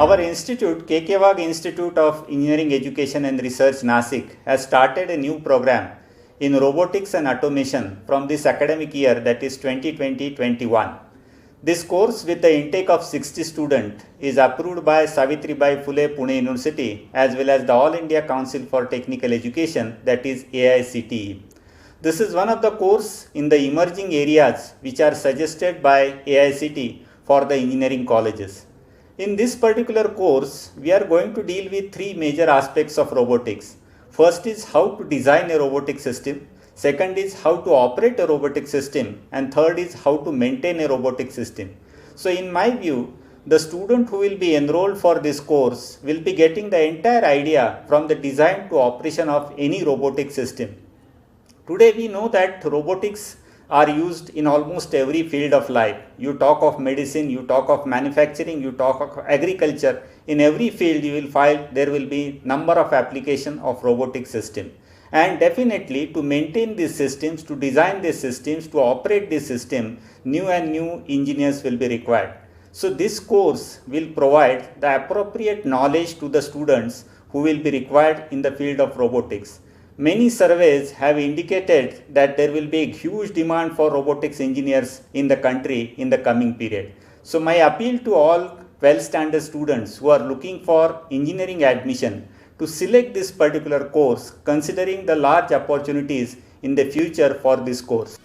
Our institute, K.K. Wagh Institute of Engineering Education and Research, Nasik, has started a new program in robotics and automation from this academic year, that is 2020-21. This course, with the intake of 60 students, is approved by Savitribai Phule Pune University as well as the All India Council for Technical Education, that is AICTE. This is one of the courses in the emerging areas which are suggested by AICTE for the engineering colleges. In this particular course, we are going to deal with three major aspects of robotics. First is how to design a robotic system. Second is how to operate a robotic system. And third is how to maintain a robotic system. So in my view, the student who will be enrolled for this course will be getting the entire idea from the design to operation of any robotic system. Today we know that robotics are used in almost every field of life. You talk of medicine, you talk of manufacturing, you talk of agriculture. In every field you will find there will be number of application of robotic system. And definitely to maintain these systems, to design these systems, to operate this system, new engineers will be required. So this course will provide the appropriate knowledge to the students who will be required in the field of robotics. Many surveys have indicated that there will be a huge demand for robotics engineers in the country in the coming period. So my appeal to all 12th standard students who are looking for engineering admission to select this particular course, considering the large opportunities in the future for this course.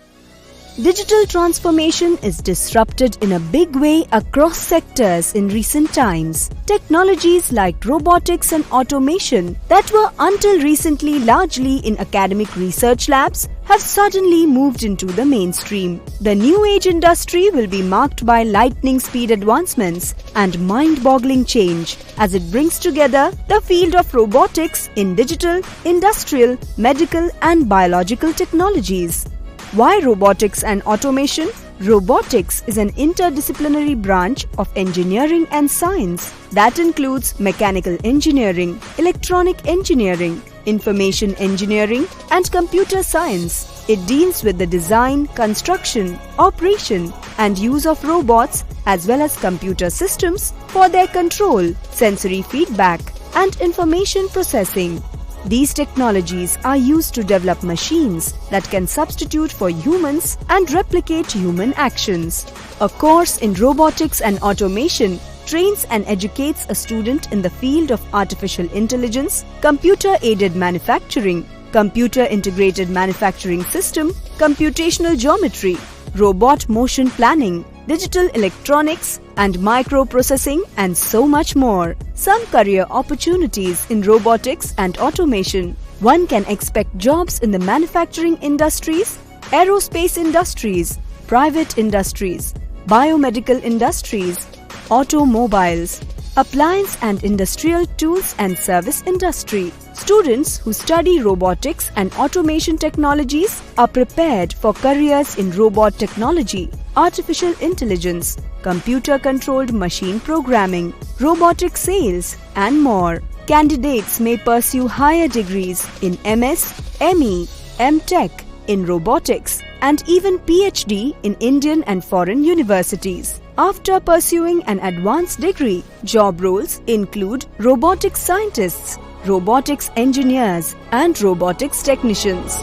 Digital transformation is disrupted in a big way across sectors in recent times. Technologies like robotics and automation that were until recently largely in academic research labs have suddenly moved into the mainstream. The new age industry will be marked by lightning speed advancements and mind-boggling change as it brings together the field of robotics in digital, industrial, medical and biological technologies. Why robotics and automation? Robotics is an interdisciplinary branch of engineering and science that includes mechanical engineering, electronic engineering, information engineering, and computer science. It deals with the design, construction, operation, and use of robots as well as computer systems for their control, sensory feedback, and information processing. These technologies are used to develop machines that can substitute for humans and replicate human actions. A course in robotics and automation trains and educates a student in the field of artificial intelligence, computer-aided manufacturing, computer-integrated manufacturing system, computational geometry, robot motion planning, digital electronics, and microprocessing, and so much more. Some career opportunities in robotics and automation. One can expect jobs in the manufacturing industries, aerospace industries, private industries, biomedical industries, automobiles, appliance and industrial tools and service industry. Students who study robotics and automation technologies are prepared for careers in robot technology, artificial intelligence, computer-controlled machine programming, robotic sales, and more. Candidates may pursue higher degrees in MS, ME, M.Tech in robotics, and even PhD in Indian and foreign universities. After pursuing an advanced degree, job roles include robotics scientists, robotics engineers, and robotics technicians.